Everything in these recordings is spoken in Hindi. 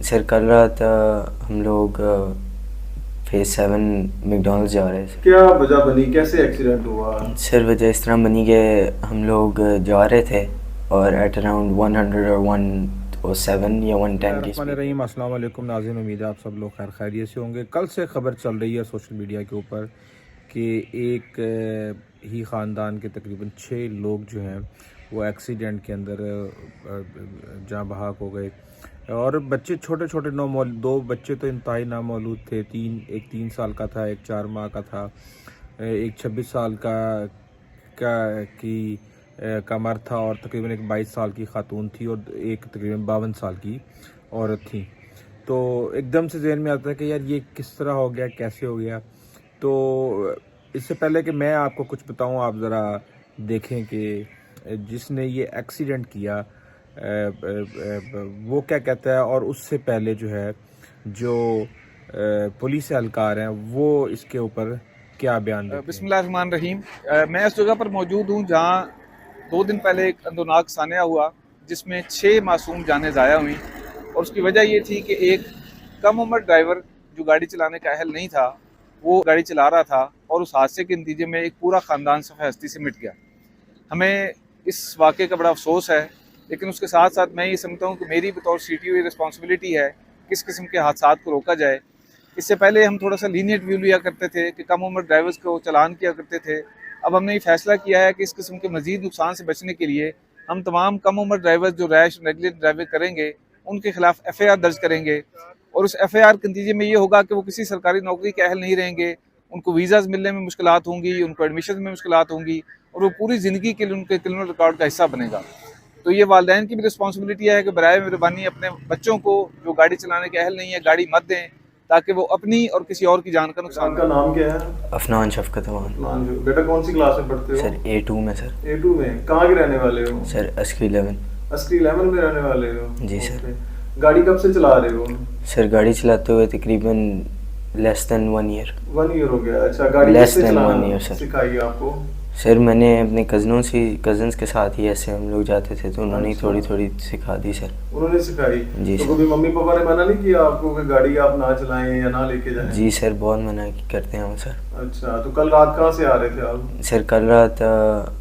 सर कल रात हम लोग फेज 7 मैकडॉनल्ड्स जा रहे थे। क्या वजह बनी, कैसे एक्सीडेंट हुआ? सर वजह इस तरह बनी कि हम लोग जा रहे थे और एट अराउंड 100 और 107 या 110 की स्पीड। रहीम अस्सलाम वालेकुम नाज़रीन, उम्मीद है आप सब लोग खैरियत से होंगे। कल से ख़बर चल रही है सोशल मीडिया के ऊपर कि एक ही ख़ानदान के तकरीबन 6 लोग जो हैं वो एक्सीडेंट के अंदर जाँ बहक हो गए और बच्चे छोटे छोटे दो बच्चे तो इंतहाई नामौलूद थे। एक 3 साल का था, एक 4 माह का था, एक 26 साल का मर्द था और तकरीबन एक 22 साल की खातून थी और एक तकरीबन 52 साल की औरत थी। तो एकदम से जहन में आता है कि यार ये किस तरह हो गया, कैसे हो गया। तो इससे पहले कि मैं आपको कुछ बताऊं, आप ज़रा देखें कि जिसने ये एक्सीडेंट किया वो क्या कहता है और उससे पहले जो है जो पुलिस एहलकार हैं वो इसके ऊपर क्या बयान देते हैं। बिस्मिल्लाहिर्रहमानिर्रहीम। मैं इस जगह पर मौजूद हूँ जहाँ 2 दिन पहले एक अंदोनाक सानिया हुआ जिसमें 6 मासूम जानें ज़ाया हुई और उसकी वजह ये थी कि एक कम उम्र ड्राइवर जो गाड़ी चलाने का अहल नहीं था वो गाड़ी चला रहा था और उस हादसे के नतीजे में एक पूरा ख़ानदान सफ़े हस्ती से मिट गया। हमें इस वाक़े का बड़ा अफसोस है, लेकिन उसके साथ साथ मैं ये समझता हूँ कि मेरी बतौर CTO रिस्पॉन्सिबिलिटी है किस किस्म के हादसात को रोका जाए। इससे पहले हम थोड़ा सा लीनियंट व्यू लिया करते थे कि कम उम्र ड्राइवर्स को चालान किया करते थे। अब हमने ये फैसला किया है कि इस किस्म के मज़ीद नुकसान से बचने के लिए हम तमाम कम उम्र ड्राइवर्स जो रैश नेगलेक्ट ड्राइविंग करेंगे उनके खिलाफ FIR दर्ज करेंगे और उस FIR के नतीजे में ये होगा कि वो किसी सरकारी नौकरी के अहल नहीं रहेंगे, उनको वीज़ाज़ मिलने में मुश्किलात होंगी, उनको एडमिशन में मुश्किलात होंगी और वो पूरी ज़िंदगी के लिए उनके क्रिमिनल रिकॉर्ड का हिस्सा बनेगा। तो ये वालिदैन की भी रिस्पॉन्सिबिलिटी है कि बराए मेहरबानी अपने बच्चों को जो गाड़ी चलाने के अहल नहीं है गाड़ी मत दें ताकि वो अपनी और किसी और की जान का नुकसान। आपका नाम क्या है? अफनान शफकत अमान। बेटा कौन सी क्लास में पढ़ते हो? सर A2 में। सर A2 में। कहाँ के रहने वाले हो? सर अस्करी 11। अस्करी 11 में रहने वाले हो? जी सर। गाड़ी कब से चला रहे हो? सर गाड़ी चलाते हुए तकरीबन लेस दैन 1 ईयर। 1 ईयर हो गया। अच्छा, गाड़ी लेस कैसे दैन 1 चलाना ईयर सर। सिखाई आपको? सर मैंने अपने कज़न्स के साथ ही ऐसे हम लोग जाते थे तो उन्होंने थोड़ी थोड़ी सिखा दी सर। उन्होंने सिखाई? जी तो सर। कभी मम्मी पापा ने मना नहीं किया आपको कि गाड़ी आप ना चलाएं या ना लेके जाएं? जी सर बहुत मना करते हैं हम सर। अच्छा, तो कल रात कहाँ से आ रहे थे आप? सर कल रात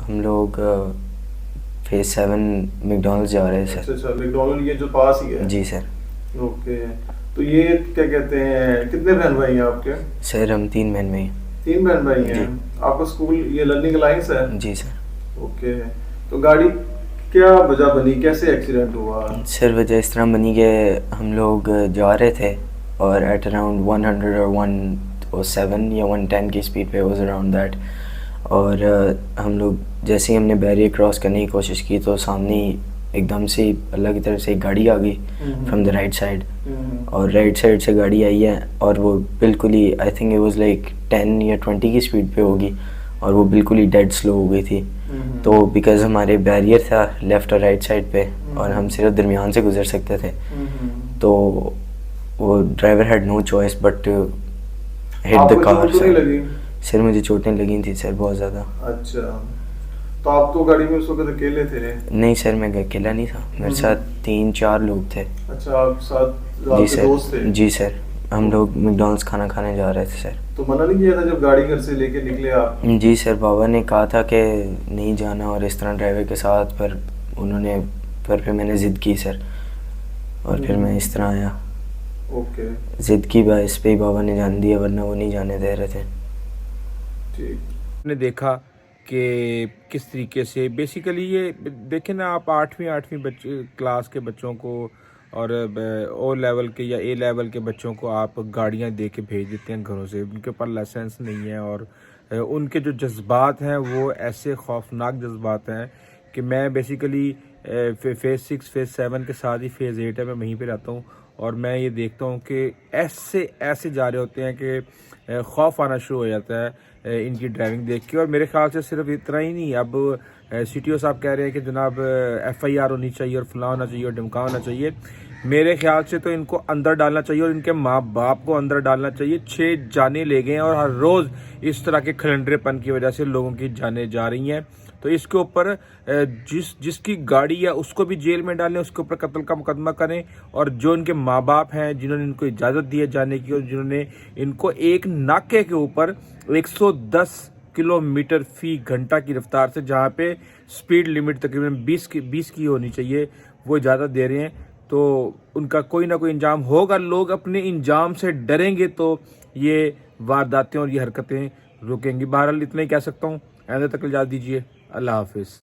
हम लोग फेज 7 मैकडॉनल्ड्स जा रहे थे। अच्छा, मैकडॉनल्ड ये जो पास ही है? जी सर। ओके, तो ये क्या कहते हैं, कितने बहन भाई हैं आपके? सर हम 3 बहन भाई। 3 बहन भाई हैं। आपका स्कूल ये लर्निंग अलायंस है? जी सर। ओके, तो गाड़ी क्या वजह बनी, कैसे एक्सीडेंट हुआ? सर वजह इस तरह बनी कि हम लोग जा रहे थे और एट अराउंड 100 और 107 या 110 की स्पीड पे वाज अराउंड दैट और हम लोग जैसे ही हमने बैरियर क्रॉस करने की कोशिश की तो सामने एकदम से अल्लाह की तरफ से एक गाड़ी आ गई फ्रॉम द राइट साइड और राइट साइड से गाड़ी आई है और वो बिल्कुल ही I think it was like 10 या 20 की स्पीड पे होगी और वो बिल्कुल ही डेड स्लो हो गई थी। तो बिकॉज हमारे बैरियर था लेफ़्ट और राइट साइड पे और हम सिर्फ दरमियान से गुजर सकते थे तो वो driver had no choice but hit the car. Sir मुझे चोटें लगी थी सर बहुत ज़्यादा। अच्छा, तो आप तो गाड़ी में उस वक्त अकेले थे? नहीं सर मैं अकेला नहीं था, मेरे साथ 3-4 लोग थे। अच्छा, आप साथ जी सर। दोस्त थे? जी सर, हम लोग मैकडॉनल्ड्स खाना खाने जा रहे थे सर। तो मना नहीं किया था जब गाड़ी घर से लेके निकले आप? जी सर, बाबा ने कहा था कि नहीं जाना और इस तरह ड्राइवर के साथ, पर फिर मैंने ज़िद की सर और फिर मैं इस तरह आया। ओके, ज़िद की बाइस पे ही बाबा ने जान दिया वरना वो नहीं जाने दे रहे थे। ठीक। ने देखा कि किस तरीके से बेसिकली ये देखें ना आप 8वीं बच्चे क्लास के बच्चों को और O लेवल के या A लेवल के बच्चों को आप गाड़ियां दे के भेज देते हैं घरों से, उनके पास लाइसेंस नहीं है और उनके जो जज्बात हैं वो ऐसे खौफनाक जज्बात हैं कि मैं बेसिकली फेज़ 6 फेज़ 7 के साथ ही फेज़ 8 है, मैं वहीं पे रहता हूँ और मैं ये देखता हूँ कि ऐसे जा रहे होते हैं कि खौफ आना शुरू हो जाता है इनकी ड्राइविंग देख के। और मेरे ख्याल से सिर्फ इतना ही नहीं, अब CTO साहब कह रहे हैं कि जनाब FIR होनी चाहिए और फलां होना चाहिए और ढमका होना चाहिए। मेरे ख्याल से तो इनको अंदर डालना चाहिए और इनके माँ बाप को अंदर डालना चाहिए। 6 जानें ले गए हैं और हर रोज़ इस तरह के खलंडरेपन की वजह से लोगों की जानें जा रही हैं। तो इसके ऊपर जिसकी गाड़ी है उसको भी जेल में डालें, उसके ऊपर कत्ल का मुकदमा करें। और जो इनके माँ बाप हैं जिन्होंने इनको इजाज़त दी है जाने की और जिन्होंने इनको एक नाके के ऊपर 110 किलोमीटर फी घंटा की रफ्तार से, जहाँ पे स्पीड लिमिट तकरीबन 20 की होनी चाहिए, वो इजाज़त दे रहे हैं, तो उनका कोई ना कोई इंजाम होगा। लोग अपने इंजाम से डरेंगे तो ये वारदातें और ये हरकतें रुकेंगी। बहरहाल इतना ही कह सकता हूँ। आइंदा तक इजाज़त दीजिए। अल्लाह हाफिज़।